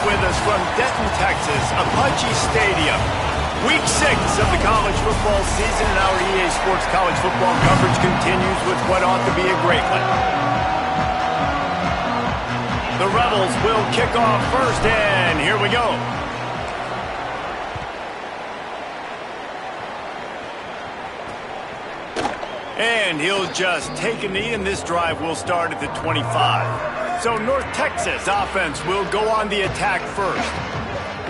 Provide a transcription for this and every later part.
with us from Denton, Texas, Apache Stadium. Week 6 of the college football season, and our EA Sports college football coverage continues with what ought to be a great one. The Rebels will kick off first, and here we go. And he'll just take a knee, and this drive will start at the 25. So North Texas offense will go on the attack first.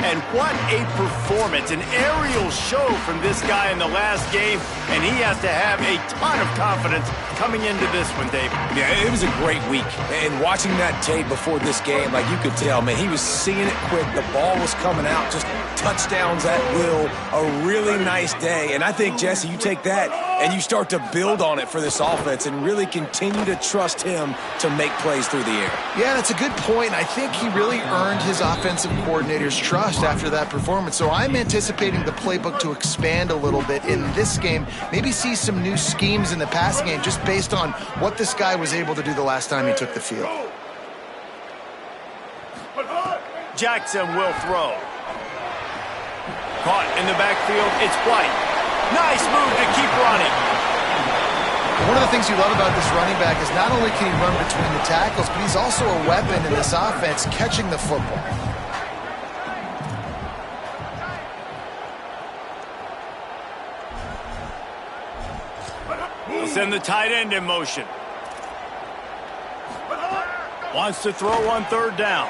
And what a performance, an aerial show from this guy in the last game, and he has to have a ton of confidence coming into this one, David. Yeah, it was a great week, and watching that tape before this game, like you could tell, man, he was seeing it quick. The ball was coming out, just touchdowns at will, a really nice day. And I think, Jesse, you take that and you start to build on it for this offense and really continue to trust him to make plays through the air. Yeah, that's a good point. I think he really earned his offensive coordinator's trust after that performance. So I'm anticipating the playbook to expand a little bit in this game, maybe see some new schemes in the passing game just based on what this guy was able to do the last time he took the field. Jackson will throw. Caught in the backfield, it's White. Nice move to keep running. One of the things you love about this running back is not only can he run between the tackles, but he's also a weapon in this offense catching the football. He'll send the tight end in motion. Wants to throw on third down.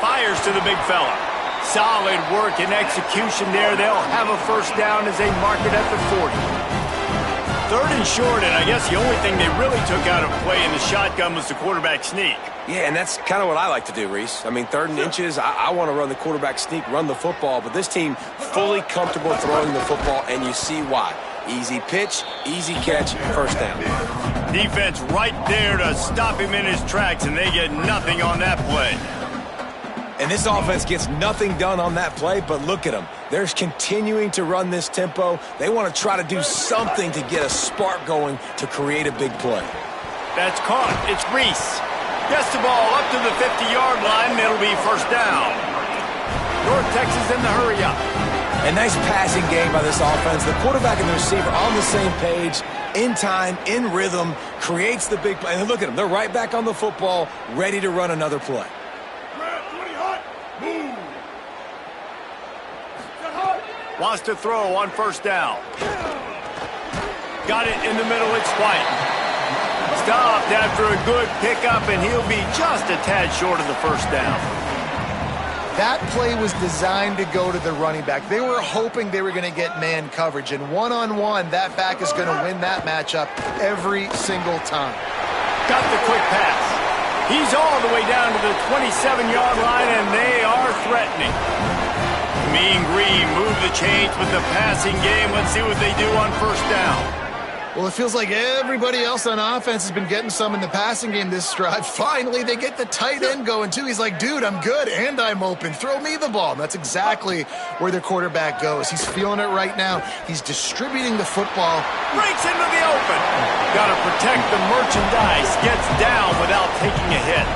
Fires to the big fella. Solid work and execution there. They'll have a first down as they mark it at the 40. Third and short, and I guess the only thing they really took out of play in the shotgun was the quarterback sneak. Yeah, and that's kind of what I like to do, Reese. I mean, 3rd and inches, I want to run the quarterback sneak, run the football, but this team fully comfortable throwing the football, and you see why. Easy pitch, easy catch, first down. Defense right there to stop him in his tracks, and they get nothing on that play. And this offense gets nothing done on that play, but look at them. They're continuing to run this tempo. They want to try to do something to get a spark going to create a big play. That's caught. It's Reese. Gets the ball up to the 50-yard line, and it'll be first down. North Texas in the hurry-up. A nice passing game by this offense. The quarterback and the receiver on the same page, in time, in rhythm, creates the big play. And look at them. They're right back on the football, ready to run another play. Wants to throw on first down. Got it in the middle, it's White. Stopped after a good pickup, and he'll be just a tad short of the first down. That play was designed to go to the running back. They were hoping they were going to get man coverage, and one-on-one, that back is going to win that matchup every single time. Got the quick pass. He's all the way down to the 27-yard line, and they are threatening. Mean Green move the chains with the passing game. Let's see what they do on first down. Well, it feels like everybody else on offense has been getting some in the passing game this drive. Finally, they get the tight end going, too. He's like, dude, I'm good, and I'm open. Throw me the ball. And that's exactly where their quarterback goes. He's feeling it right now. He's distributing the football. Breaks into the open. Got to protect the merchandise. Gets down without taking a hit.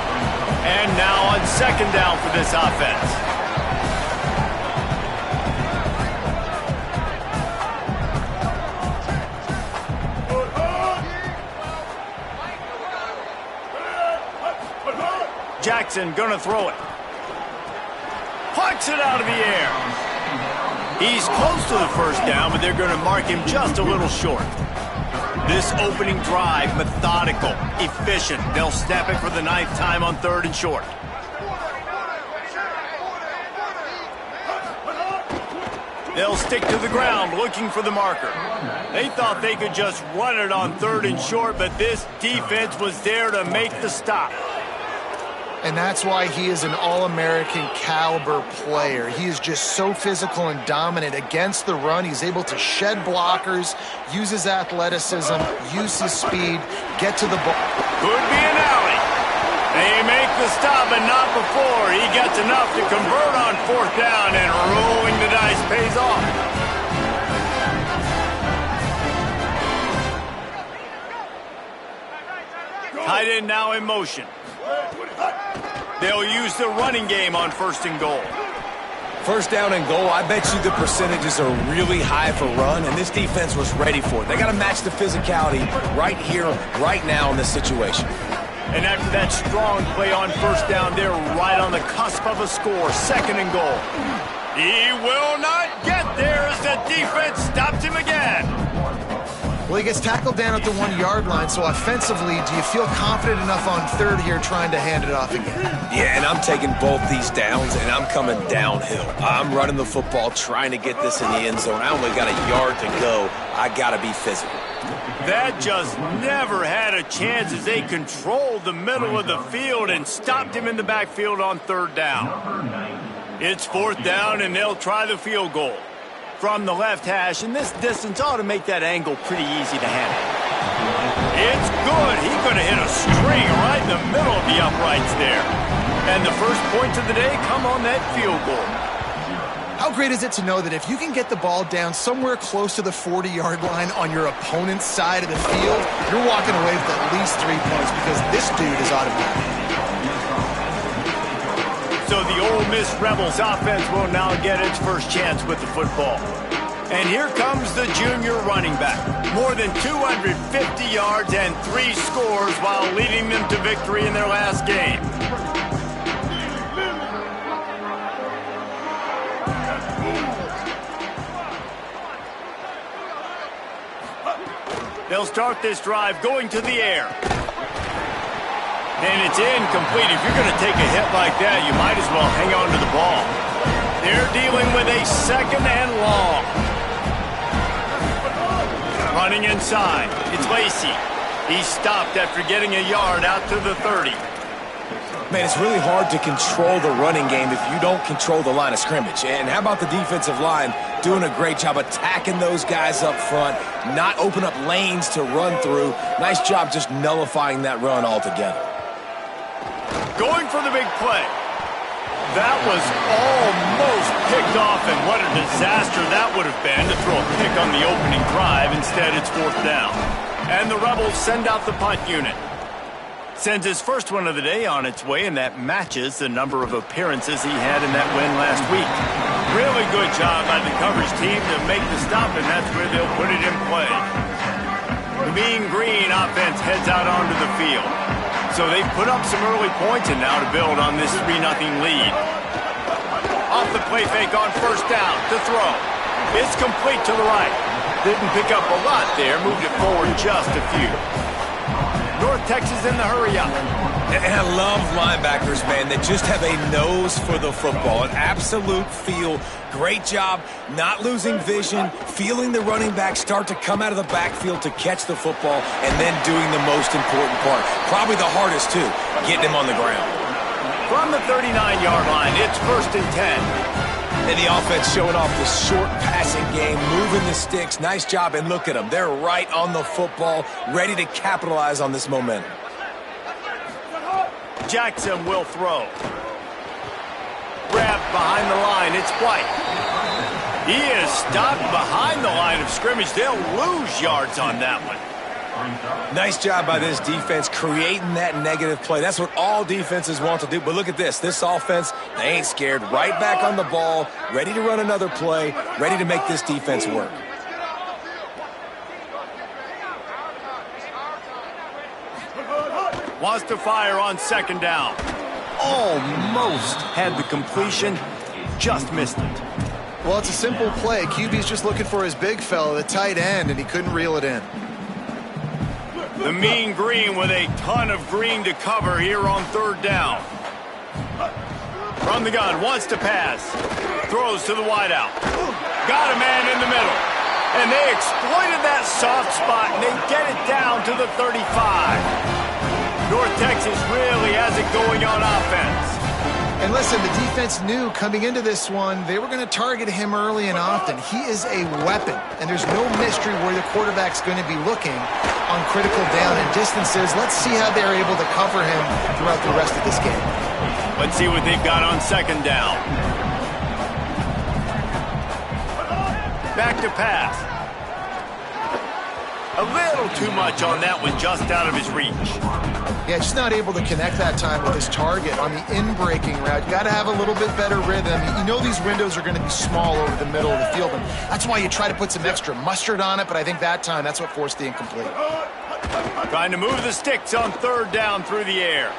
And now on second down for this offense. Jackson gonna throw it. Parks it out of the air. He's close to the first down, but they're gonna mark him just a little short. This opening drive, methodical, efficient. They'll snap it for the 9th time on 3rd and short. They'll stick to the ground looking for the marker. They thought they could just run it on 3rd and short, but this defense was there to make the stop. And that's why he is an All-American caliber player. He is just so physical and dominant against the run. He's able to shed blockers, use his athleticism, use his speed, get to the ball. Could be an alley. They make the stop, but not before. He gets enough to convert on 4th down, and rolling the dice pays off. Tight end now in motion. They'll use the running game on 1st and goal. First down and goal, I bet you the percentages are really high for run, and this defense was ready for it. They got to match the physicality right here, right now in this situation. And after that strong play on 1st down, they're right on the cusp of a score. 2nd and goal. He will not get there as the defense stops him again. Well, he gets tackled down at the 1-yard line, so offensively, do you feel confident enough on 3rd here trying to hand it off again? Yeah, and I'm taking both these downs, and I'm coming downhill. I'm running the football, trying to get this in the end zone. I only got a yard to go. I got to be physical. That just never had a chance as they controlled the middle of the field and stopped him in the backfield on 3rd down. It's 4th down, and they'll try the field goal. From the left hash, and this distance ought to make that angle pretty easy to handle. It's good. He could have hit a string right in the middle of the uprights there. And the first points of the day come on that field goal. How great is it to know that if you can get the ball down somewhere close to the 40-yard line on your opponent's side of the field, you're walking away with at least 3 points because this dude is automatic. So the Ole Miss Rebels offense will now get its first chance with the football. And here comes the junior running back. More than 250 yards and 3 scores while leading them to victory in their last game. They'll start this drive going to the air. And it's incomplete. If you're going to take a hit like that, you might as well hang on to the ball. They're dealing with a 2nd and long. Running inside. It's Lacey. He stopped after getting a yard out to the 30. Man, it's really hard to control the running game if you don't control the line of scrimmage. And how about the defensive line doing a great job attacking those guys up front, not open up lanes to run through. Nice job just nullifying that run altogether. Going for the big play. That was almost picked off, and what a disaster that would have been to throw a pick on the opening drive. Instead, it's 4th down. And the Rebels send out the punt unit. Sends his first one of the day on its way, and that matches the number of appearances he had in that win last week. Really good job by the coverage team to make the stop, and that's where they'll put it in play. The Mean Green offense heads out onto the field. So they've put up some early points and now to build on this 3-0 lead. Off the play fake on 1st down to throw. It's complete to the right. Didn't pick up a lot there, moved it forward just a few. North Texas in the hurry up. And I love linebackers, man, that just have a nose for the football, an absolute feel. Great job not losing vision, feeling the running back start to come out of the backfield to catch the football, and then doing the most important part. Probably the hardest, too, getting him on the ground. From the 39-yard line, it's 1st and 10. And the offense showing off the short passing game, moving the sticks. Nice job, and look at them. They're right on the football, ready to capitalize on this momentum. Jackson will throw. Grabbed behind the line, it's White. He is stopped behind the line of scrimmage. They'll lose yards on that one. Nice job by this defense creating that negative play. That's what all defenses want to do. But look at this. This offense, they ain't scared. Right back on the ball, ready to run another play, ready to make this defense work. Wants to fire on 2nd down. Almost had the completion, just missed it. Well, it's a simple play. QB's just looking for his big fella, the tight end, and he couldn't reel it in. The Mean Green with a ton of green to cover here on 3rd down. From the gun, wants to pass. Throws to the wideout. Got a man in the middle. And they exploited that soft spot, and they get it down to the 35. North Texas really has it going on offense. And listen, the defense knew coming into this one, they were going to target him early and often. He is a weapon, and there's no mystery where the quarterback's going to be looking on critical down and distances. Let's see how they're able to cover him throughout the rest of this game. Let's see what they've got on 2nd down. Back to pass. A little too much on that one, just out of his reach. Yeah, just not able to connect that time with his target on the in-breaking route. You got to have a little bit better rhythm. You know these windows are going to be small over the middle of the field, and that's why you try to put some extra mustard on it, but I think that time, that's what forced the incomplete. Trying to move the sticks on third down through the air.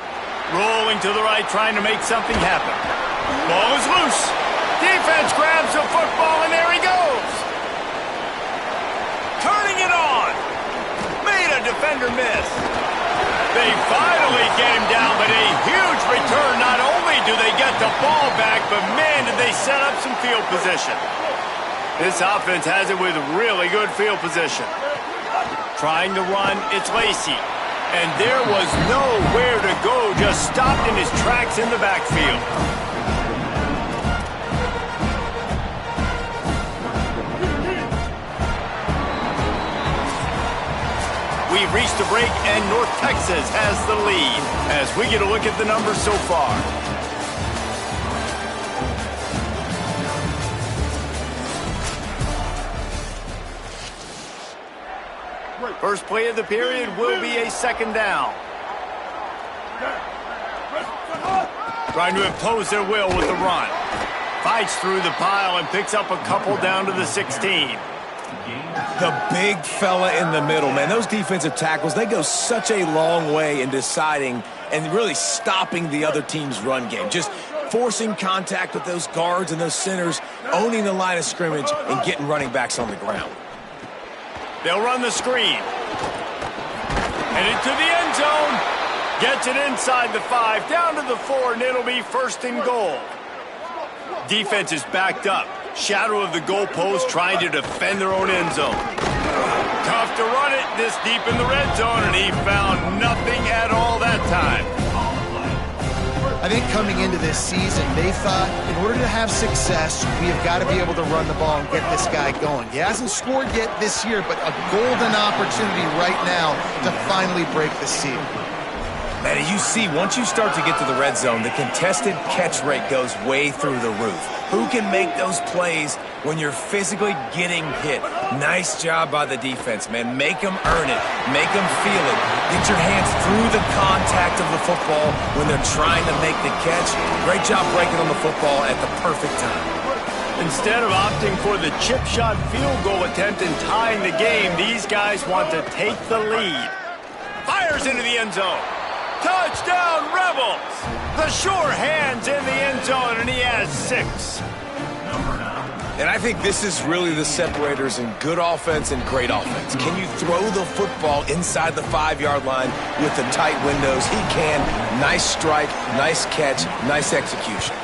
Rolling to the right, trying to make something happen. Ball is loose. Defense grabs the football, and there he goes. Turning it on. Made a defender miss. They finally get him down, but a huge return. Not only do they get the ball back, but man, did they set up some field position. This offense has it with really good field position. Trying to run, it's Lacy. And there was nowhere to go, just stopped in his tracks in the backfield. We've reached a break, and North Texas has the lead as we get a look at the numbers so far. First play of the period will be a second down. Trying to impose their will with the run. Fights through the pile and picks up a couple down to the 16. The big fella in the middle, man. Those defensive tackles, they go such a long way in deciding and really stopping the other team's run game. Just forcing contact with those guards and those centers, owning the line of scrimmage, and getting running backs on the ground. They'll run the screen. And into the end zone. Gets it inside the 5, down to the 4, and it'll be first and goal. Defense is backed up. Shadow of the goalpost, trying to defend their own end zone. Tough to run it this deep in the red zone, and he found nothing at all that time. I think coming into this season, they thought in order to have success, we have got to be able to run the ball and get this guy going. He hasn't scored yet this year, but a golden opportunity right now to finally break the seal. Man, you see, once you start to get to the red zone, the contested catch rate goes way through the roof. Who can make those plays when you're physically getting hit? Nice job by the defense, man. Make them earn it. Make them feel it. Get your hands through the contact of the football when they're trying to make the catch. Great job breaking on the football at the perfect time. Instead of opting for the chip shot field goal attempt and tying the game, these guys want to take the lead. Fires into the end zone. Touchdown, Rebels! The sure hands in the end zone, and he has 6. And I think this is really the separators in good offense and great offense. Can you throw the football inside the 5-yard line with the tight windows? He can. Nice strike, nice catch, nice execution.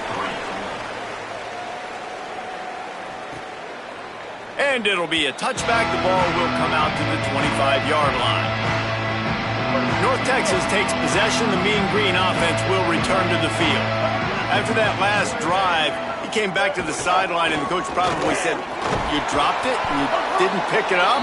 And it'll be a touchback. The ball will come out to the 25-yard line. North Texas takes possession. The Mean Green offense will return to the field. After that last drive, he came back to the sideline, and the coach probably said, "You dropped it? You didn't pick it up?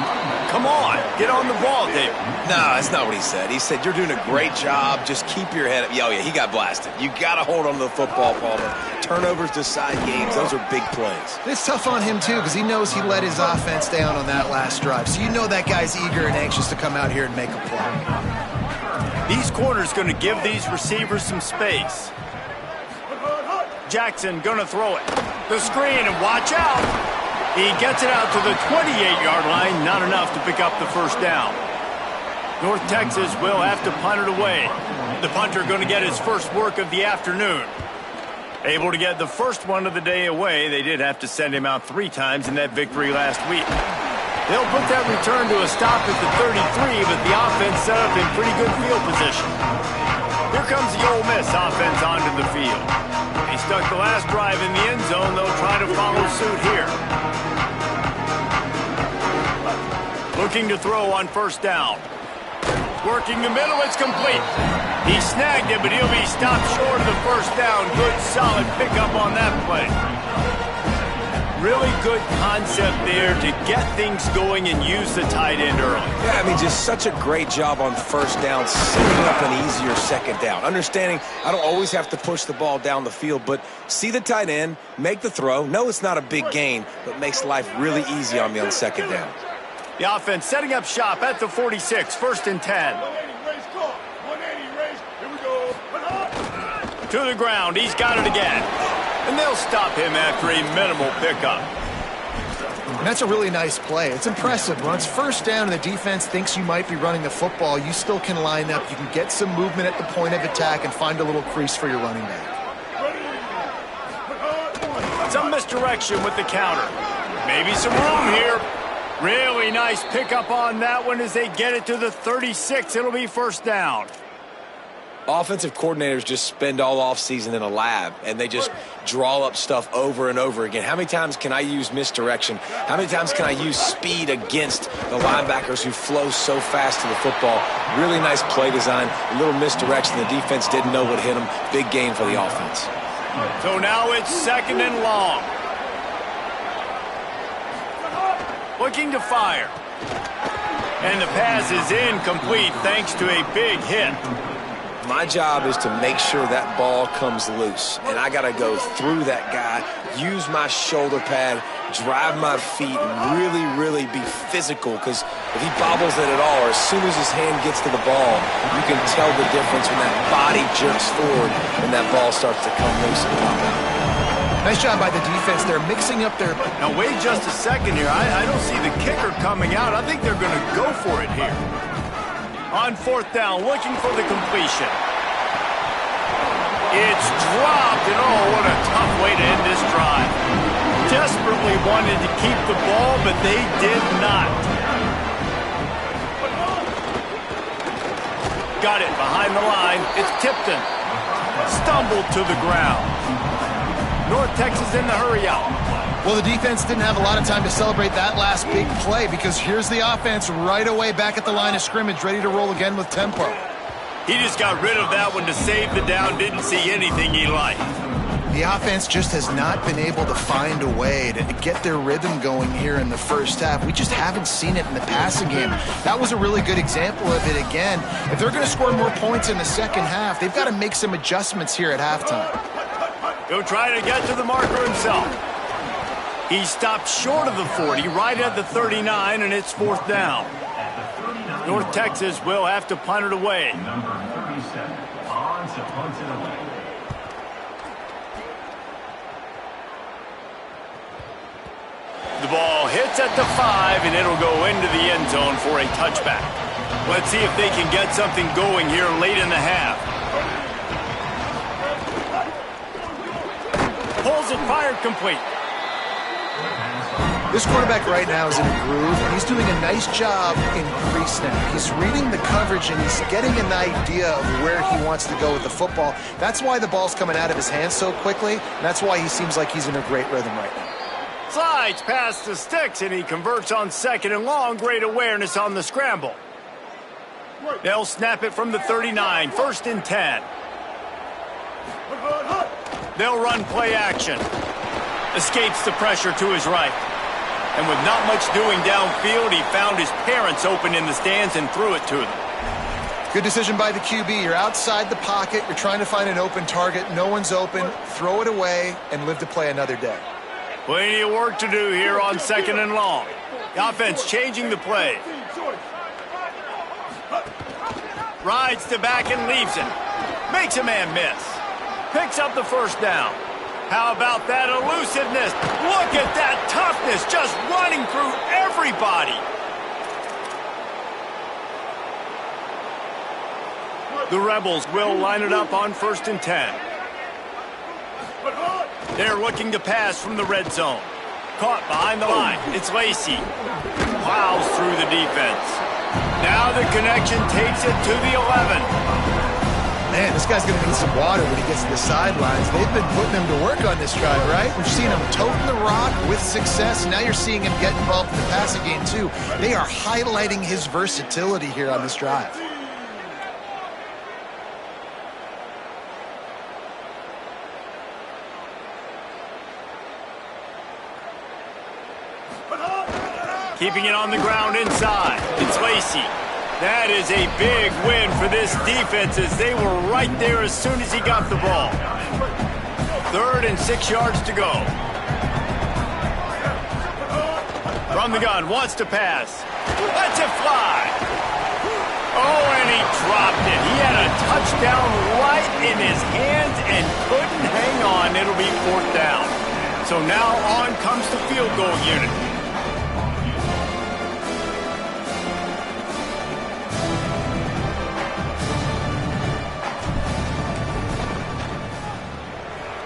Come on, get on the ball, David." No, that's not what he said. He said, "You're doing a great job. Just keep your head up." Oh, yeah, he got blasted. You got to hold on to the football, Palmer. Turnovers decide games. Those are big plays. It's tough on him, too, because he knows he let his offense down on that last drive. So you know that guy's eager and anxious to come out here and make a play. These corners going to give these receivers some space. Jackson going to throw it. The screen, and watch out. He gets it out to the 28-yard line. Not enough to pick up the first down. North Texas will have to punt it away. The punter going to get his first work of the afternoon. Able to get the first one of the day away. They did have to send him out 3 times in that victory last week. They'll put that return to a stop at the 33, but the offense set up in pretty good field position. Here comes the Ole Miss offense onto the field. They stuck the last drive in the end zone. They'll try to follow suit here. Looking to throw on first down. Working the middle, it's complete. He snagged it, but he'll be stopped short of the first down. Good, solid pickup on that play. Really good concept there to get things going and use the tight end early. Yeah, I mean, just such a great job on first down, setting up an easier second down. Understanding I don't always have to push the ball down the field, but see the tight end, make the throw. No, it's not a big gain, but makes life really easy on me on second down. The offense setting up shop at the 46, 1st and 10. 180 race call. 180 race. Here we go. To the ground, he's got it again. And they'll stop him after a minimal pickup. And that's a really nice play. It's impressive. When it's 1st down and the defense thinks you might be running the football, you still can line up. You can get some movement at the point of attack and find a little crease for your running back. Some misdirection with the counter. Maybe some room here. Really nice pickup on that one as they get it to the 36. It'll be 1st down. Offensive coordinators just spend all offseason in a lab, and they just draw up stuff over and over again. How many times can I use misdirection? How many times can I use speed against the linebackers who flow so fast to the football? Really nice play design, a little misdirection. The defense didn't know what hit them. Big gain for the offense. So now it's 2nd and long. Looking to fire. And the pass is incomplete thanks to a big hit. My job is to make sure that ball comes loose, and I got to go through that guy, use my shoulder pad, drive my feet, and really be physical, because if he bobbles it at all, or as soon as his hand gets to the ball, you can tell the difference when that body jerks forward and that ball starts to come loose and pop out. Nice job by the defense. They're mixing up their... Now wait just a second here. I don't see the kicker coming out. I think they're going to go for it here. On 4th down, looking for the completion. It's dropped, and oh, what a tough way to end this drive. Desperately wanted to keep the ball, but they did not. Got it behind the line. It's Tipton. Stumbled to the ground. North Texas in the hurry out. Well, the defense didn't have a lot of time to celebrate that last big play because here's the offense right away back at the line of scrimmage, ready to roll again with tempo. He just got rid of that one to save the down, didn't see anything he liked. The offense just has not been able to find a way to get their rhythm going here in the 1st half. We just haven't seen it in the passing game. That was a really good example of it again. If they're going to score more points in the 2nd half, they've got to make some adjustments here at halftime. He'll try to get to the marker himself. He stopped short of the 40, right at the 39, and it's 4th down. North Texas will have to punt it away. The ball hits at the 5, and it'll go into the end zone for a touchback. Let's see if they can get something going here late in the half. Pulls it, fired, complete. This quarterback right now is in a groove, and he's doing a nice job in pre-snap. He's reading the coverage, and he's getting an idea of where he wants to go with the football. That's why the ball's coming out of his hands so quickly, and that's why he seems like he's in a great rhythm right now. Slides past the sticks, and he converts on 2nd and long. Great awareness on the scramble. They'll snap it from the 39, 1st and 10. They'll run play action. Escapes the pressure to his right. And with not much doing downfield, he found his parents open in the stands and threw it to them. Good decision by the QB. You're outside the pocket. You're trying to find an open target. No one's open. Throw it away and live to play another day. Plenty of work to do here on 2nd and long. The offense changing the play. Rides to back and leaves it. Makes a man miss. Picks up the 1st down. How about that elusiveness? Look at that toughness, just running through everybody. The Rebels will line it up on 1st and 10. They're looking to pass from the red zone. Caught behind the line. It's Lacey. Plows through the defense. Now the connection takes it to the 11. Man, this guy's going to need some water when he gets to the sidelines. They've been putting him to work on this drive, right? We've seen him toting the rock with success. Now you're seeing him get involved in the passing game, too. They are highlighting his versatility here on this drive. Keeping it on the ground inside. It's Lacey. That is a big win for this defense as they were right there as soon as he got the ball. 3rd and 6 yards to go. From the gun, wants to pass. Lets it fly. Oh, and he dropped it. He had a touchdown right in his hands and couldn't hang on. It'll be 4th down. So now on comes the field goal unit.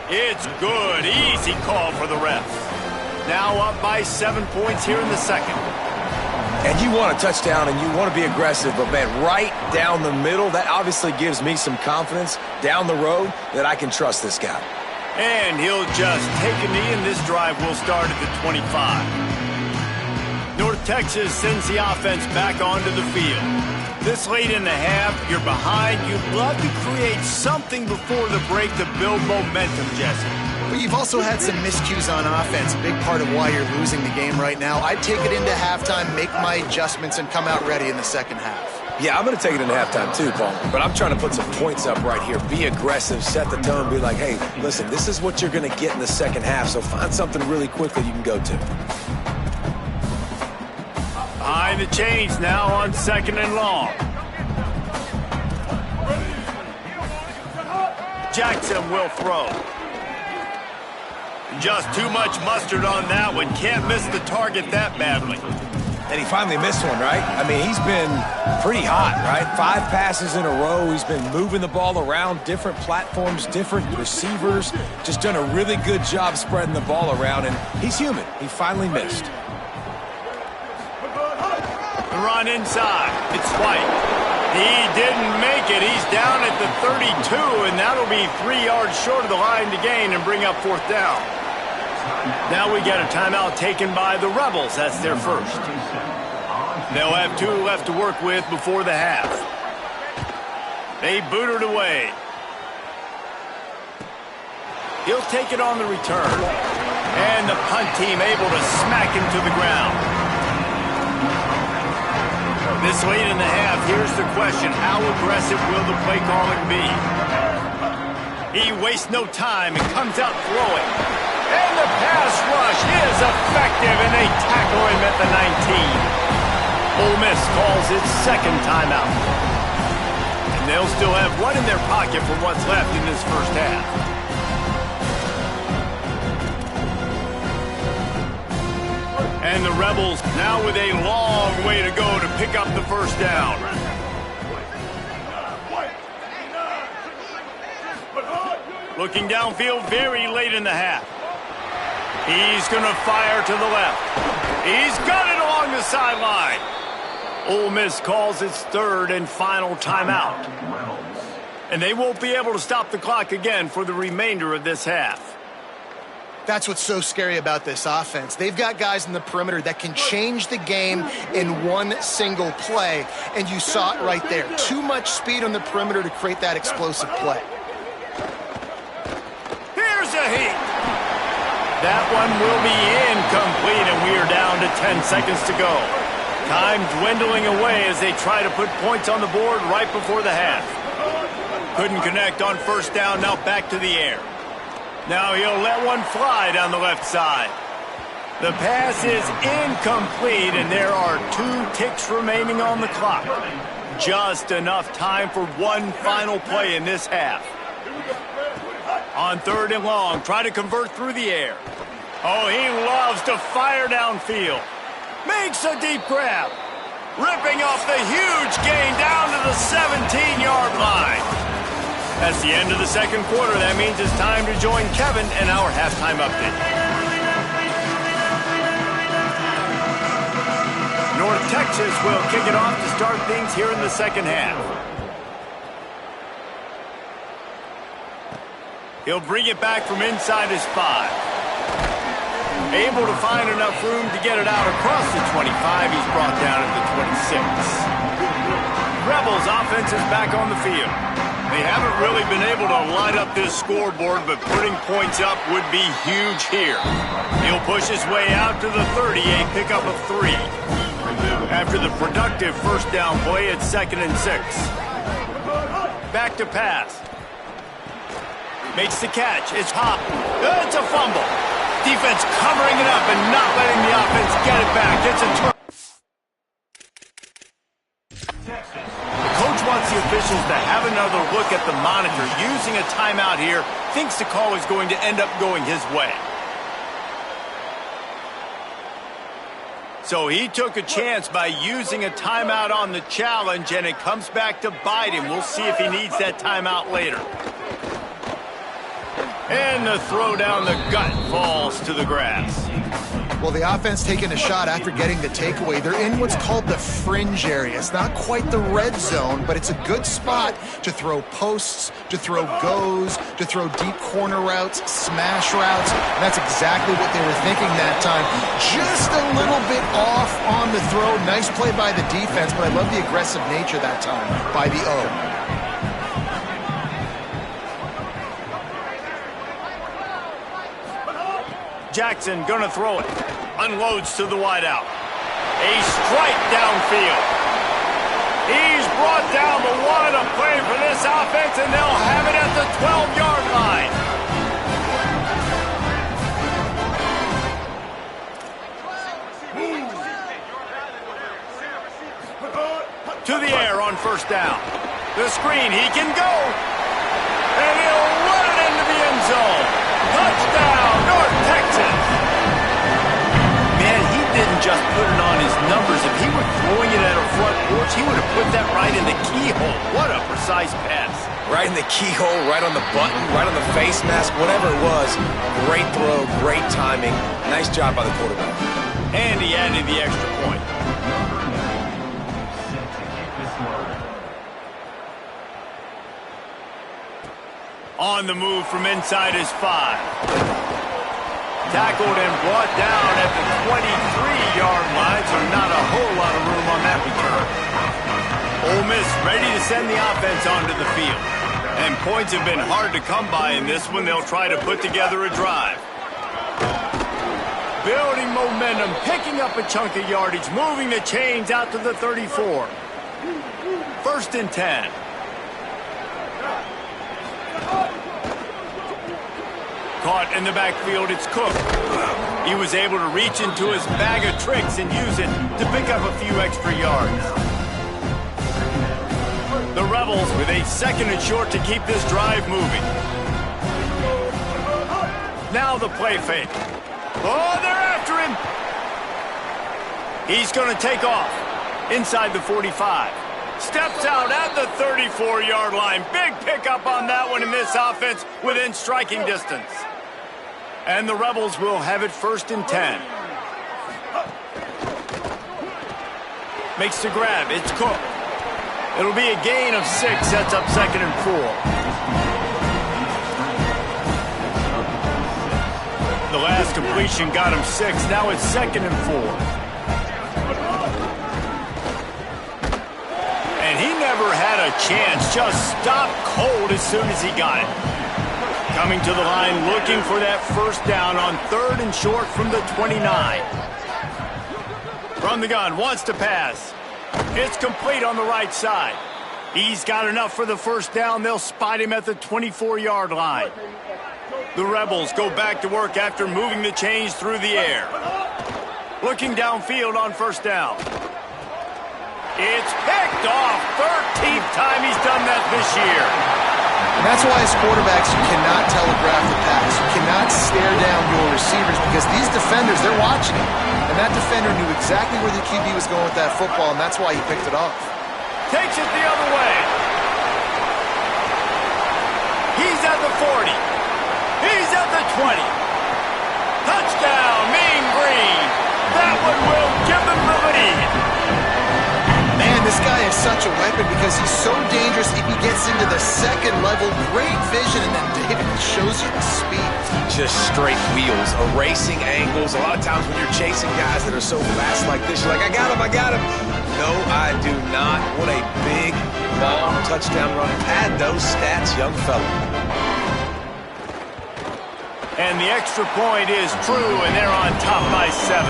It's good. Easy call for the ref. Now up by 7 points here in the second. And you want a touchdown and you want to be aggressive, but man, right down the middle, that obviously gives me some confidence down the road that I can trust this guy. And he'll just take a knee, and this drive will start at the 25. North Texas sends the offense back onto the field. This late in the half, you're behind. You'd love to create something before the break to build momentum, Jesse. But you've also had some miscues on offense, a big part of why you're losing the game right now. I'd take it into halftime, make my adjustments, and come out ready in the second half. Yeah, I'm going to take it into halftime too, Paul. But I'm trying to put some points up right here. Be aggressive, set the tone, be like, hey, listen, this is what you're going to get in the second half, so find something really quickly you can go to. Behind the chains now on 2nd and long. Jackson will throw. Just too much mustard on that one. Can't miss the target that badly. And he finally missed one, right? I mean, he's been pretty hot, right? 5 passes in a row. He's been moving the ball around, different platforms, different receivers. Just done a really good job spreading the ball around, and he's human. He finally missed. The run inside. It's White. He didn't make it. He's down at the 32, and that'll be 3 yards short of the line to gain and bring up 4th down. Now we get a timeout taken by the Rebels. That's their first. They'll have 2 left to work with before the half. They boot it away. He'll take it on the return. And the punt team able to smack him to the ground. This late in the half, here's the question. How aggressive will the play calling be? He wastes no time and comes out throwing. And the pass rush is effective, and they tackle him at the 19. Ole Miss calls its 2nd timeout. And they'll still have one in their pocket for what's left in this first half. And the Rebels now with a long way to go to pick up the first down. Looking downfield very late in the half. He's going to fire to the left. He's got it along the sideline. Ole Miss calls its 3rd and final timeout. And they won't be able to stop the clock again for the remainder of this half. That's what's so scary about this offense. They've got guys in the perimeter that can change the game in one single play, and you saw it right there. Too much speed on the perimeter to create that explosive play. Here's a heat. That one will be incomplete, and we are down to 10 seconds to go. Time dwindling away as they try to put points on the board right before the half. Couldn't connect on 1st down, now back to the air. Now he'll let one fly down the left side. The pass is incomplete, and there are 2 ticks remaining on the clock. Just enough time for one final play in this half. On 3rd and long, try to convert through the air. Oh, he loves to fire downfield. Makes a deep grab. Ripping off the huge gain down to the 17-yard line. That's the end of the second quarter. That means it's time to join Kevin in our halftime update. North Texas will kick it off to start things here in the second half. He'll bring it back from inside his 5. Able to find enough room to get it out across the 25. He's brought down at the 26. Rebels offense is back on the field. They haven't really been able to line up this scoreboard, but putting points up would be huge here. He'll push his way out to the 30, a pickup of 3. After the productive 1st down play, it's 2nd and 6. Back to pass. Makes the catch. It's Hop. It's a fumble. Defense covering it up and not letting the offense get it back. It's a turn. The coach wants the officials to have another look at the monitor. Using a timeout here, thinks the call is going to end up going his way. So he took a chance by using a timeout on the challenge, and it comes back to bite him. We'll see if he needs that timeout later. And the throw down the gut falls to the grass. Well, the offense taking a shot after getting the takeaway. They're in what's called the fringe area. It's not quite the red zone, but it's a good spot to throw posts, to throw goes, to throw deep corner routes, smash routes. And that's exactly what they were thinking that time. Just a little bit off on the throw. Nice play by the defense, but I love the aggressive nature that time by the O. Jackson gonna throw it. Unloads to the wideout. A strike downfield. He's brought down, but what a play for this offense, and they'll have it at the 12-yard line. To the air on first down. The screen, he can go. And he'll run it into the end zone. Touchdown, North Texas. Man, he didn't just put it on his numbers. If he were throwing it at a front porch, he would have put that right in the keyhole. What a precise pass. Right in the keyhole, right on the button, right on the face mask, whatever it was. Great throw, great timing. Nice job by the quarterback. And he added the extra point. On the move from inside his 5. Tackled and brought down at the 23-yard line, so not a whole lot of room on that return. Ole Miss ready to send the offense onto the field. And points have been hard to come by in this one. They'll try to put together a drive. Building momentum, picking up a chunk of yardage, moving the chains out to the 34. 1st and 10. Caught in the backfield, it's Cook. He was able to reach into his bag of tricks and use it to pick up a few extra yards. The Rebels with a 2nd and short to keep this drive moving. Now the play fake. Oh, they're after him. He's going to take off inside the 45. Steps out at the 34-yard line. Big pickup on that one in this offense within striking distance. And the Rebels will have it 1st and 10. Makes the grab. It's Cook. It'll be a gain of 6. Sets up 2nd and 4. The last completion got him 6. Now it's 2nd and 4. And he never had a chance. Just stopped cold as soon as he got it. Coming to the line, looking for that 1st down on 3rd and short from the 29. From the gun, wants to pass. It's complete on the right side. He's got enough for the 1st down. They'll spot him at the 24-yard line. The Rebels go back to work after moving the chains through the air. Looking downfield on 1st down. It's picked off. 13th time he's done that this year. And that's why as quarterbacks, you cannot telegraph the pass. You cannot stare down your receivers because these defenders, they're watching it. And that defender knew exactly where the QB was going with that football, and that's why he picked it off. Takes it the other way. He's at the 40. He's at the 20. Touchdown, Mean Green. That one will give them the lead. Man, this guy is such a weapon because he's so dangerous if he gets into the 2nd level. Great vision, and then David shows you the speed. Just straight wheels, erasing angles. A lot of times when you're chasing guys that are so fast like this, you're like, I got him, I got him. No, I do not. What a big, long touchdown run. Pad those stats, young fella. And the extra point is true, and they're on top by 7.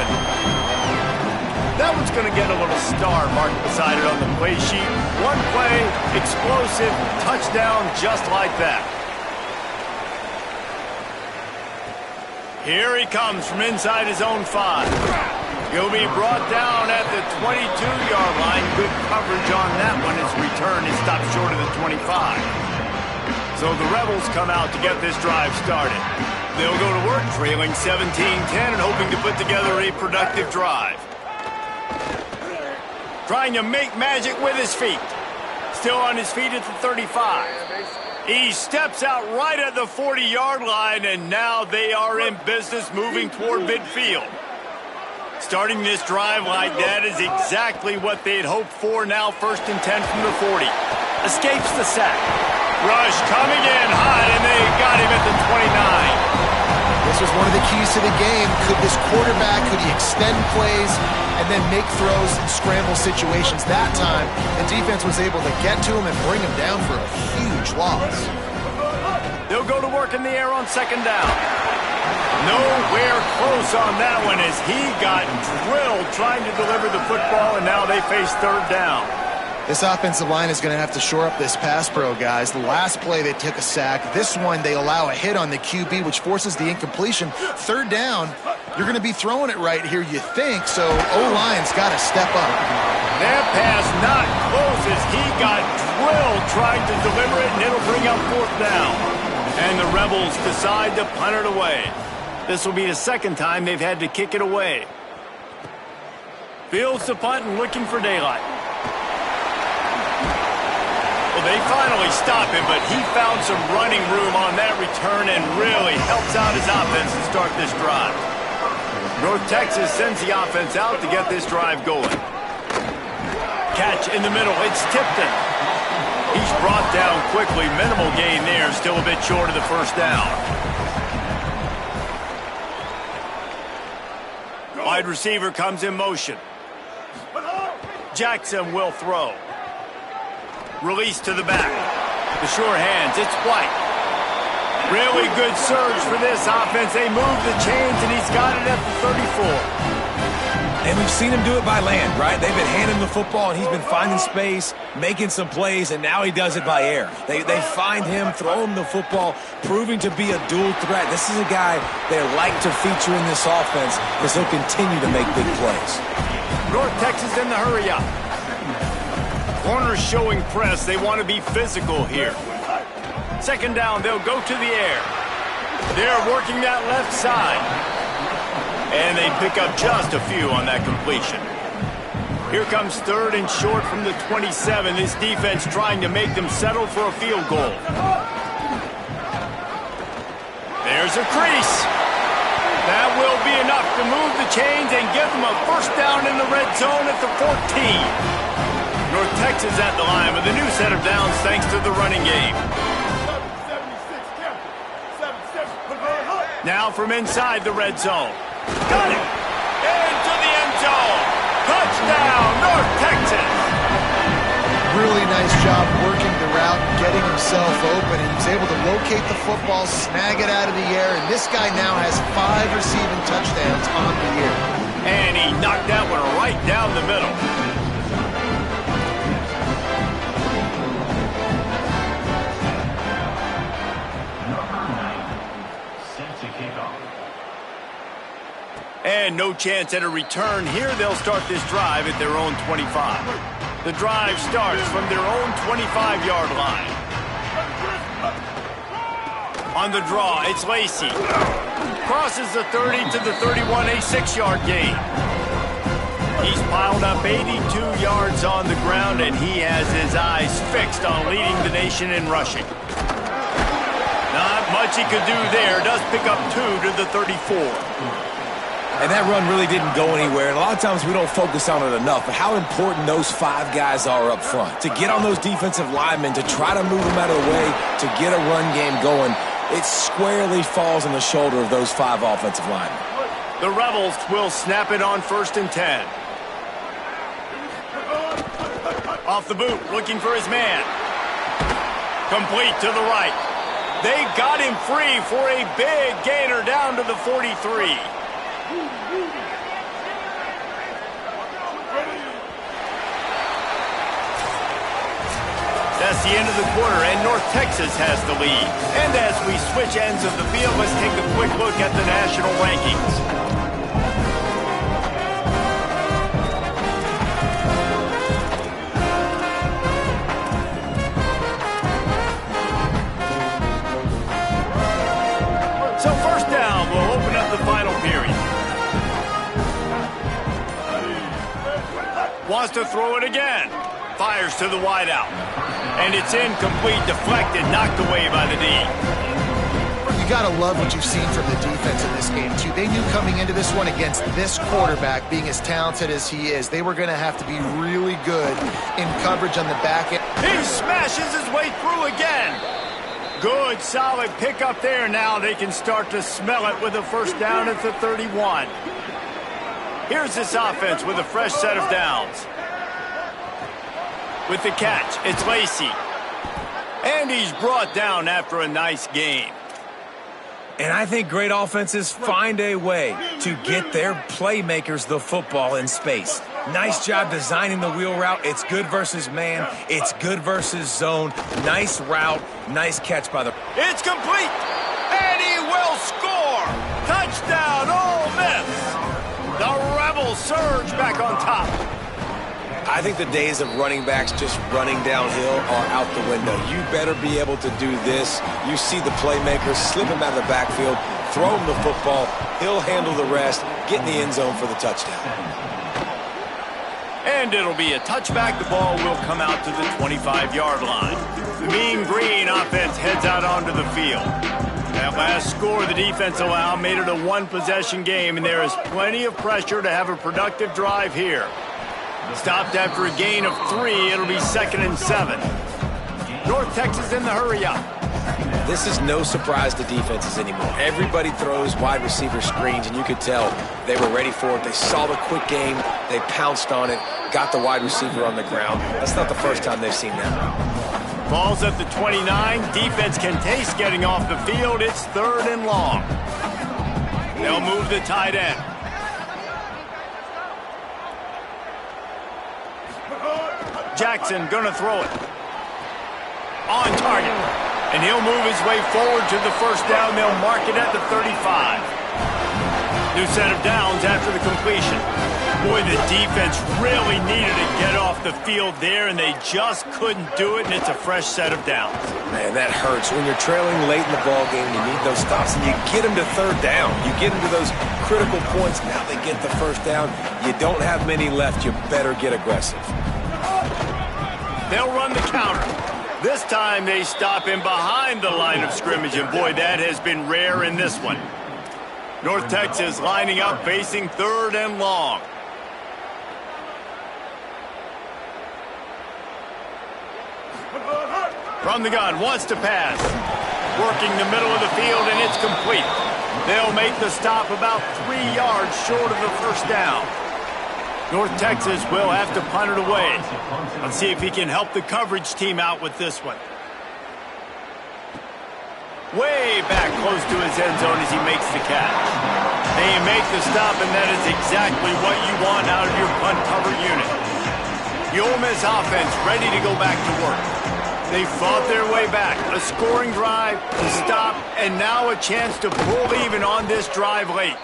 That one's going to get a little star marked beside it on the play sheet. One play, explosive, touchdown just like that. Here he comes from inside his own 5. He'll be brought down at the 22-yard line. Good coverage on that one. His return is stopped short of the 25. So the Rebels come out to get this drive started. They'll go to work trailing 17-10 and hoping to put together a productive drive. Trying to make magic with his feet. Still on his feet at the 35. He steps out right at the 40-yard line, and now they are in business moving toward midfield. Starting this drive like that is exactly what they'd hoped for. Now 1st and 10 from the 40. Escapes the sack. Rush coming in high, and they got him at the 29. This was one of the keys to the game. Could this quarterback, could he extend plays and then make throws in scramble situations? That time, the defense was able to get to him and bring him down for a huge loss. They'll go to work in the air on 2nd down. Nowhere close on that one as he got drilled trying to deliver the football, and now they face 3rd down. This offensive line is going to have to shore up this pass pro, guys. The last play, they took a sack. This one, they allow a hit on the QB, which forces the incompletion. 3rd down, you're going to be throwing it right here, you think, so O-line's got to step up. That pass not close as he got drilled trying to deliver it, and it'll bring up 4th down. And the Rebels decide to punt it away. This will be the 2nd time they've had to kick it away. Fields the punt and looking for daylight. Well, they finally stop him, but he found some running room on that return and really helps out his offense to start this drive. North Texas sends the offense out to get this drive going. Catch in the middle. It's Tipton. He's brought down quickly. Minimal gain there. Still a bit short of the 1st down. Wide receiver comes in motion. Jackson will throw. Release to the back. The sure hands. It's White. Really good surge for this offense. They move the chains, and he's got it at the 34. And we've seen him do it by land, right? They've been handing him the football, and he's been finding space, making some plays, and now he does it by air. They find him, throw him the football, proving to be a dual threat. This is a guy they like to feature in this offense because he'll continue to make big plays. North Texas in the hurry up. Corners showing press. They want to be physical here. 2nd down, they'll go to the air. They're working that left side. And they pick up just a few on that completion. Here comes 3rd and short from the 27. This defense trying to make them settle for a field goal. There's a crease. That will be enough to move the chains and give them a 1st down in the red zone at the 14. North Texas at the line with a new set of downs thanks to the running game. Now from inside the red zone. Got it! Into the end zone! Touchdown, North Texas! Really nice job working the route, getting himself open, and he was able to locate the football, snag it out of the air, and this guy now has 5 receiving touchdowns on the year. And he knocked that one right down the middle. And no chance at a return here. They'll start this drive at their own 25. The drive starts from their own 25-yard line. On the draw, it's Lacey. Crosses the 30 to the 31, a 6-yard gain. He's piled up 82 yards on the ground, and he has his eyes fixed on leading the nation in rushing. Not much he could do there. Does pick up 2 to the 34. And that run really didn't go anywhere. And a lot of times we don't focus on it enough, but how important those 5 guys are up front. To get on those defensive linemen, to try to move them out of the way, to get a run game going, it squarely falls on the shoulder of those 5 offensive linemen. The Rebels will snap it on 1st and 10. Off the boot, looking for his man. Complete to the right. They got him free for a big gainer down to the 43. That's the end of the quarter, and North Texas has the lead. And as we switch ends of the field, let's take a quick look at the national rankings. So first down, we'll open up the final period. Wants to throw it again. Fires to the wideout. And it's incomplete, deflected, knocked away by the D. You got to love what you've seen from the defense in this game, too. They knew coming into this one against this quarterback, being as talented as he is, they were going to have to be really good in coverage on the back end. He smashes his way through again. Good, solid pickup there. Now they can start to smell it with a first down at the 31. Here's this offense with a fresh set of downs. With the catch, it's Lacy. And he's brought down after a nice game. And I think great offenses find a way to get their playmakers the football in space. Nice job designing the wheel route. It's good versus man. It's good versus zone. Nice route. Nice catch by the... It's complete. And he will score. Touchdown, Ole Miss. The Rebels surge back on top. I think the days of running backs just running downhill are out the window. You better be able to do this. You see the playmakers, slip him out of the backfield, throw him the football, he'll handle the rest, get in the end zone for the touchdown. And it'll be a touchback. The ball will come out to the 25-yard line. The Mean Green offense heads out onto the field. That last score the defense allowed made it a one-possession game, and there is plenty of pressure to have a productive drive here. Stopped after a gain of 3, it'll be 2nd and 7. North Texas in the hurry-up. This is no surprise to defenses anymore. Everybody throws wide receiver screens, and you could tell they were ready for it. They saw the quick game, they pounced on it, got the wide receiver on the ground. That's not the first time they've seen that. Ball's at the 29. Defense can taste getting off the field. It's 3rd and long. They'll move the tight end. Jackson gonna throw it. On target. And he'll move his way forward to the first down. They'll mark it at the 35. New set of downs after the completion. Boy, the defense really needed to get off the field there, and they just couldn't do it, and it's a fresh set of downs. Man, that hurts. When you're trailing late in the ball game, you need those stops, and you get them to 3rd down. You get them to those critical points. Now they get the first down. You don't have many left. You better get aggressive. They'll run the counter. This time they stop him behind the line of scrimmage, and boy, that has been rare in this one. North Texas lining up, facing 3rd and long. From the gun, wants to pass. Working the middle of the field, and it's complete. They'll make the stop about 3 yards short of the first down. North Texas will have to punt it away. Let's see if he can help the coverage team out with this one. Way back close to his end zone as he makes the catch. And you make the stop, and that is exactly what you want out of your punt cover unit. The Ole Miss offense ready to go back to work. They fought their way back. A scoring drive, a stop, and now a chance to pull even on this drive late.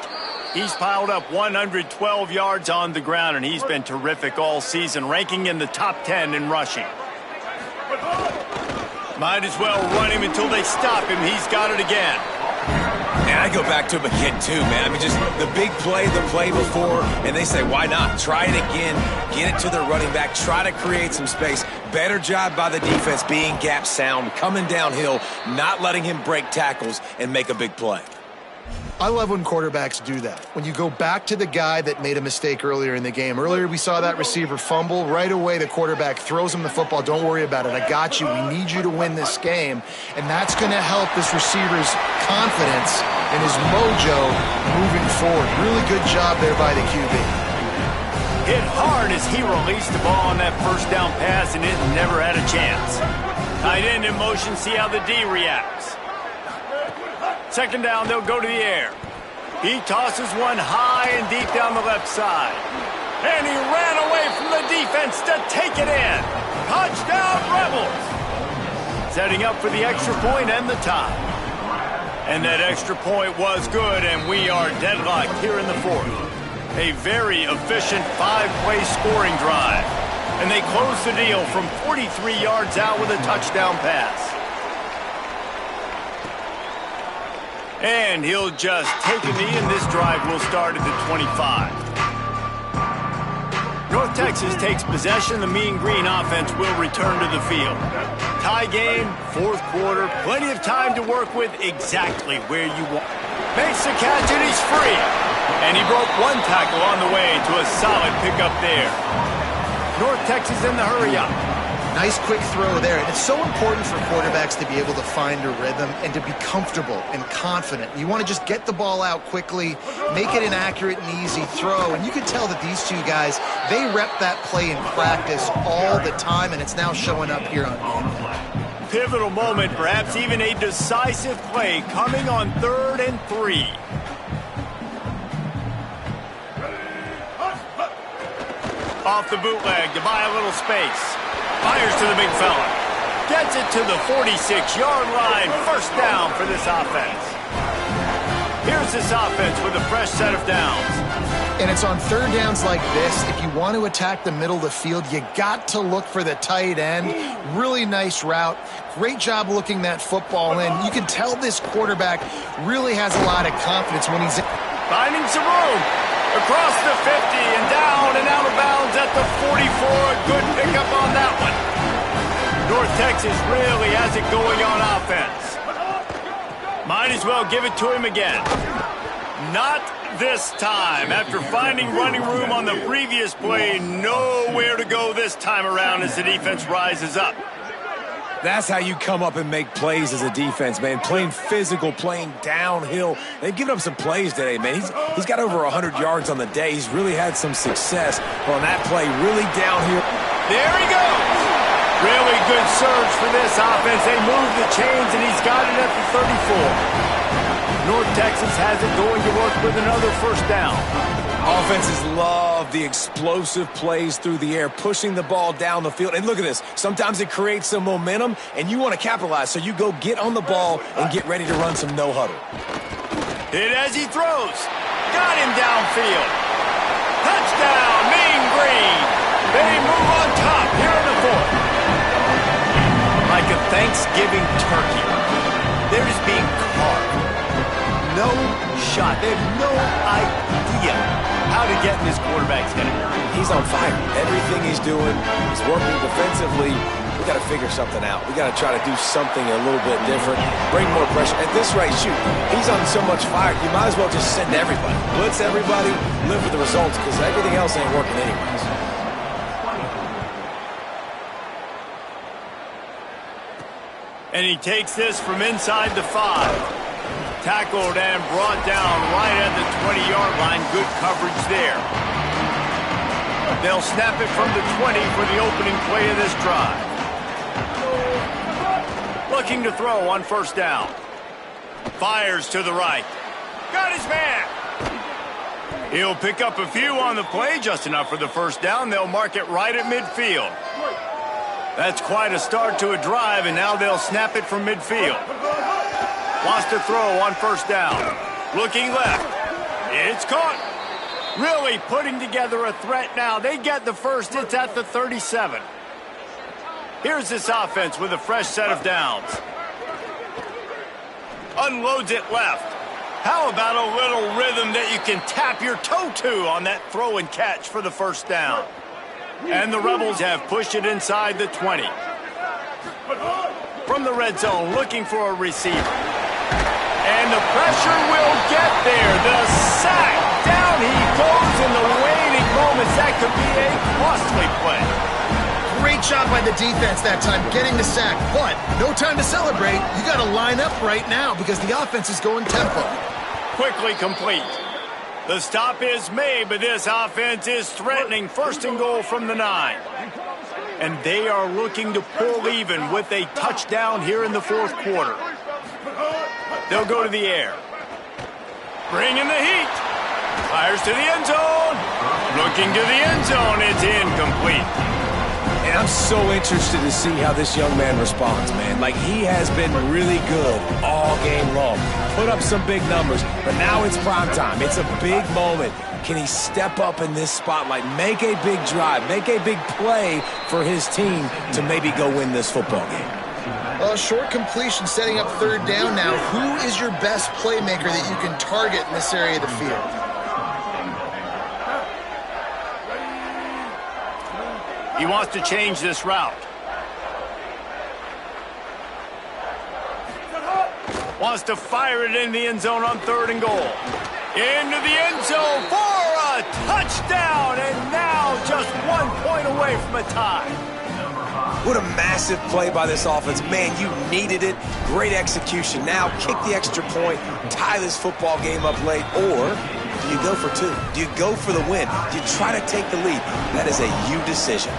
He's piled up 112 yards on the ground, and he's been terrific all season, ranking in the top 10 in rushing. Might as well run him until they stop him. He's got it again. And I go back to him again, too, man. I mean, just the big play, the play before, and they say, why not? Try it again. Get it to their running back. Try to create some space. Better job by the defense being gap sound, coming downhill, not letting him break tackles and make a big play. I love when quarterbacks do that. When you go back to the guy that made a mistake earlier in the game. Earlier we saw that receiver fumble. Right away the quarterback throws him the football. Don't worry about it. I got you. We need you to win this game. And that's going to help this receiver's confidence and his mojo moving forward. Really good job there by the QB. Hit hard as he released the ball on that first down pass, and it never had a chance. Tight end in motion, see how the D reacts. 2nd down, they'll go to the air. He tosses one high and deep down the left side. And he ran away from the defense to take it in. Touchdown, Rebels. setting up for the extra point and the tie. And that extra point was good, and we are deadlocked here in the fourth. A very efficient 5-play scoring drive. And they close the deal from 43 yards out with a touchdown pass. And he'll just take a knee, and this drive will start at the 25. North Texas takes possession. The Mean Green offense will return to the field. Tie game, fourth quarter, plenty of time to work with exactly where you want. Makes the catch, and he's free. And he broke one tackle on the way to a solid pickup there. North Texas in the hurry-up. Nice quick throw there. And it's so important for quarterbacks to be able to find a rhythm and to be comfortable and confident. You want to just get the ball out quickly, make it an accurate and easy throw. And you can tell that these two guys, they rep that play in practice all the time, and it's now showing up here on game day. Pivotal moment, perhaps even a decisive play coming on 3rd and 3. Off the bootleg to buy a little space. Fires to the big fella. Gets it to the 46-yard line. First down for this offense. Here's this offense with a fresh set of downs. And it's on 3rd downs like this. If you want to attack the middle of the field, you got to look for the tight end. Really nice route. Great job looking that football in. You can tell this quarterback really has a lot of confidence when he's in. Finding some room. Across the 50 and down and out of bounds at the 44. A good pickup on that one. North Texas really has it going on offense. Might as well give it to him again. Not this time. After finding running room on the previous play, nowhere to go this time around as the defense rises up. That's how you come up and make plays as a defense, man. Playing physical, playing downhill. They've given up some plays today, man. He's got over 100 yards on the day. He's really had some success on that play, really downhill. There he goes. Really good surge for this offense. They move the chains, and he's got it at the 34. North Texas has it going to work with another first down. Offenses love the explosive plays through the air, pushing the ball down the field. And look at this. Sometimes it creates some momentum, and you want to capitalize. So you go get on the ball and get ready to run some no-huddle. Hit as he throws. Got him downfield. Touchdown, Mean Green. They move on top here in the fourth. Like a Thanksgiving turkey. They're just being carved. No shot. They have no idea how to get in this quarterback's head. He's on fire. Everything he's doing, he's working defensively. We got to figure something out. We got to try to do something a little bit different, bring more pressure. At this rate, shoot, he's on so much fire, you might as well just send everybody. Blitz everybody, live with the results, because everything else ain't working anyways. And he takes this from inside the 5. Tackled and brought down right at the 20-yard line. Good coverage there. They'll snap it from the 20 for the opening play of this drive. Looking to throw on first down. Fires to the right. Got his man. He'll pick up a few on the play, just enough for the first down. They'll mark it right at midfield. That's quite a start to a drive, and now they'll snap it from midfield. Lost a throw on first down. Looking left. It's caught. Really putting together a threat now. They get the first. It's at the 37. Here's this offense with a fresh set of downs. Unloads it left. How about a little rhythm that you can tap your toe to on that throw and catch for the first down? And the Rebels have pushed it inside the 20. From the red zone, looking for a receiver. And the pressure will get there. The sack. Down he goes in the waiting moments. That could be a costly play. Great job by the defense that time, getting the sack. But no time to celebrate. You got to line up right now because the offense is going tempo. Quickly complete. The stop is made, but this offense is threatening. First and goal from the 9. And they are looking to pull even with a touchdown here in the fourth quarter. They'll go to the air. Bring in the heat. Fires to the end zone. Looking to the end zone. It's incomplete. And I'm so interested to see how this young man responds, man. Like, he has been really good all game long. Put up some big numbers, but now it's prime time. It's a big moment. Can he step up in this spotlight, make a big drive, make a big play for his team to maybe go win this football game? Well, short completion setting up third down now. Who is your best playmaker that you can target in this area of the field? He wants to change this route. Wants to fire it in the end zone on 3rd and goal. Into the end zone for a touchdown, and now just 1 point away from a tie. What a massive play by this offense. Man, you needed it. Great execution. Now kick the extra point, tie this football game up late, or do you go for 2? Do you go for the win? Do you try to take the lead? That is a you decision.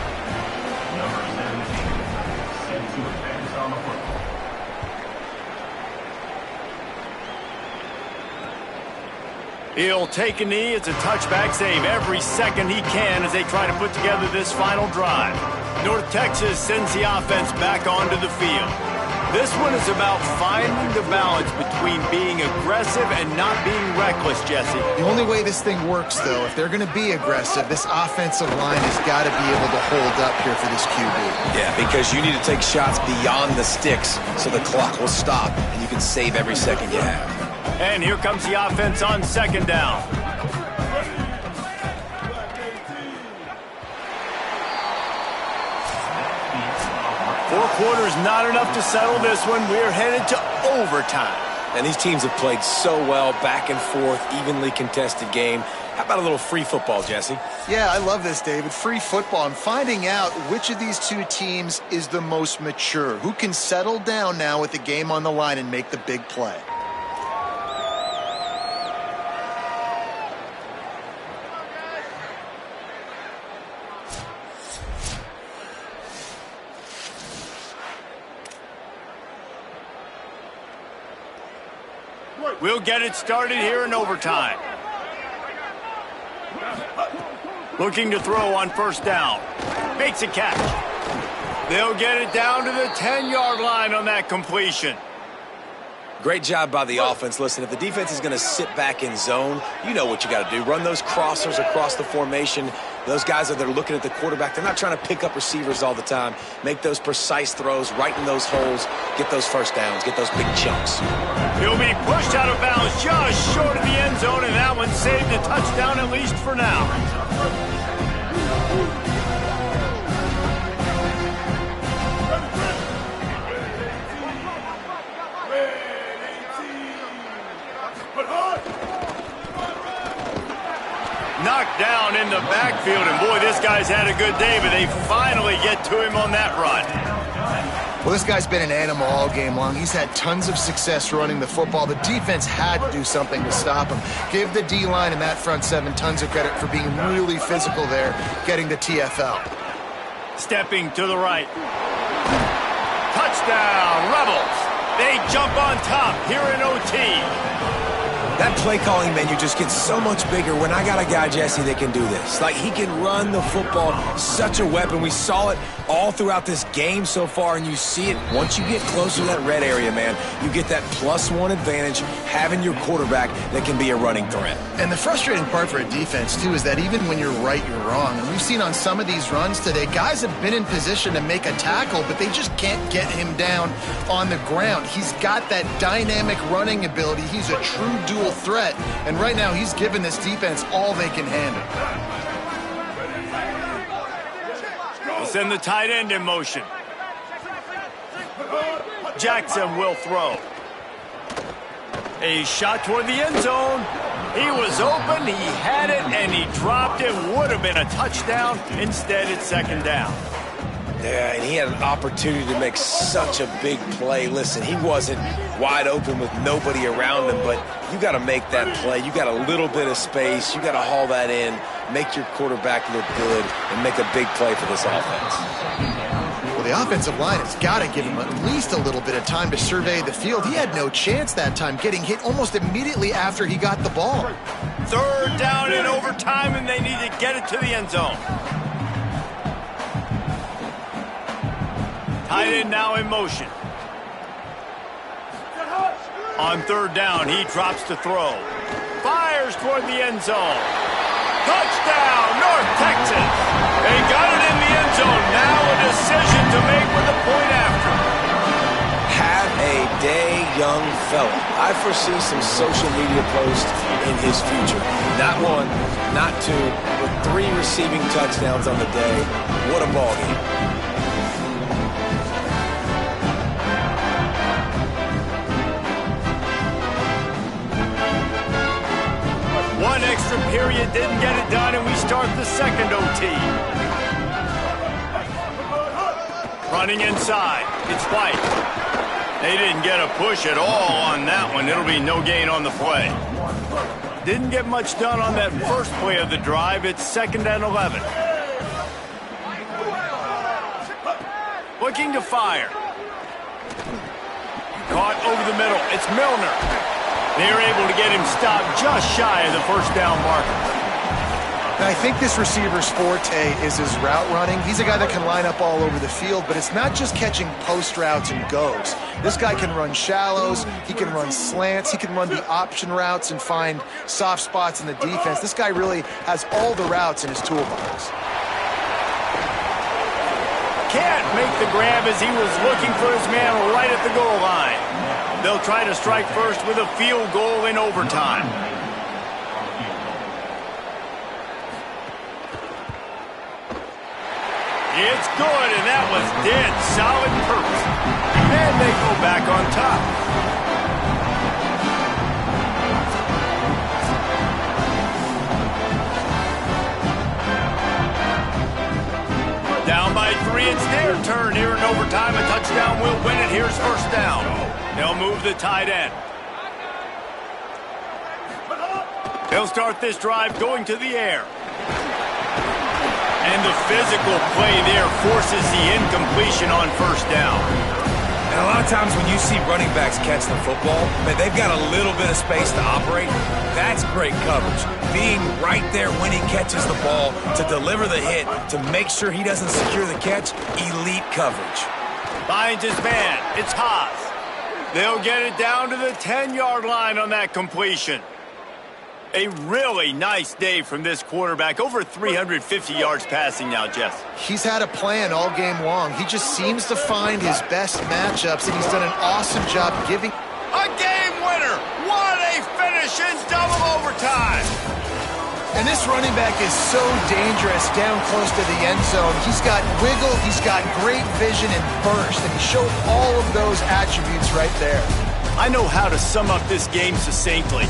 He'll take a knee. It's a touchback save every second he can as they try to put together this final drive. North Texas sends the offense back onto the field. This one is about finding the balance between being aggressive and not being reckless, Jesse. The only way this thing works, though, if they're going to be aggressive, this offensive line has got to be able to hold up here for this QB. Yeah, because you need to take shots beyond the sticks so the clock will stop and you can save every second you have. And here comes the offense on 2nd down. Four quarters not enough to settle this one. We're headed to overtime. And these teams have played so well, back and forth, evenly contested game. How about a little free football, Jesse? Yeah, I love this, David. Free football. I'm finding out which of these two teams is the most mature. Who can settle down now with the game on the line and make the big play? We'll get it started here in overtime. Looking to throw on 1st down. Makes a catch. They'll get it down to the 10-yard line on that completion. Great job by the offense. Listen, if the defense is going to sit back in zone, you know what you got to do. Run those crossers across the formation. Those guys that are looking at the quarterback, they're not trying to pick up receivers all the time. Make those precise throws right in those holes. Get those 1st downs. Get those big chunks. He'll be pushed out of bounds just short of the end zone, and that one saved a touchdown at least for now. Knocked down in the backfield, and boy, this guy's had a good day, but they finally get to him on that run. Well, this guy's been an animal all game long. He's had tons of success running the football. The defense had to do something to stop him. Give the D-line and that front 7 tons of credit for being really physical there, getting the TFL. Stepping to the right. Touchdown, Rebels. They jump on top here in OT. That play calling menu just gets so much bigger when I got a guy, Jesse, that can do this. Like, he can run the football, such a weapon. We saw it all throughout this game so far, and you see it once you get closer to that red area, man. You get that +1 advantage having your quarterback that can be a running threat. And the frustrating part for a defense, too, is that even when you're right, you're wrong. And we've seen on some of these runs today, guys have been in position to make a tackle, but they just can't get him down on the ground. He's got that dynamic running ability. He's a true dual threat, and right now he's given this defense all they can handle. We'll send the tight end in motion. Jackson will throw. A shot toward the end zone. He was open, he had it, and he dropped it. Would have been a touchdown. Instead, it's 2nd down. Yeah, and he had an opportunity to make such a big play. Listen, he wasn't wide open with nobody around him, but you got to make that play. You got a little bit of space. You got to haul that in, make your quarterback look good, and make a big play for this offense. Well, the offensive line has got to give him at least a little bit of time to survey the field. He had no chance that time, getting hit almost immediately after he got the ball. 3rd down in overtime, and they need to get it to the end zone. Tight end now in motion. On third down, he drops to throw. Fires toward the end zone. Touchdown, North Texas. They got it in the end zone. Now a decision to make with the point after. Have a day, young fella. I foresee some social media posts in his future. Not one, not two, but 3 receiving touchdowns on the day. What a ball game. One extra period didn't get it done, and we start the second OT. Running inside. It's White. They didn't get a push at all on that one. It'll be no gain on the play. Didn't get much done on that first play of the drive. It's 2nd and 11. Looking to fire. Caught over the middle. It's Milner. They're able to get him stopped just shy of the first down marker. Now, I think this receiver's forte is his route running. He's a guy that can line up all over the field, but it's not just catching post routes and goes. This guy can run shallows, he can run slants, he can run the option routes and find soft spots in the defense. This guy really has all the routes in his toolbox. Can't make the grab as he was looking for his man right at the goal line. They'll try to strike first with a field goal in overtime. It's good, and that was dead solid purpose. And they go back on top. Down by 3, it's their turn here in overtime. A touchdown will win it. Here's first down. They'll move the tight end. They'll start this drive going to the air. And the physical play there forces the incompletion on first down. And a lot of times when you see running backs catch the football, man, they've got a little bit of space to operate. That's great coverage. Being right there when he catches the ball to deliver the hit, to make sure he doesn't secure the catch, elite coverage. Finds his man. It's Haas. They'll get it down to the 10-yard line on that completion. A really nice day from this quarterback. Over 350 yards passing now, Jess. He's had a plan all game long. He just seems to find his best matchups, and he's done an awesome job giving. A game winner! What a finish in double overtime! And this running back is so dangerous down close to the end zone. He's got wiggle, he's got great vision and burst, and he showed all of those attributes right there. I know how to sum up this game succinctly.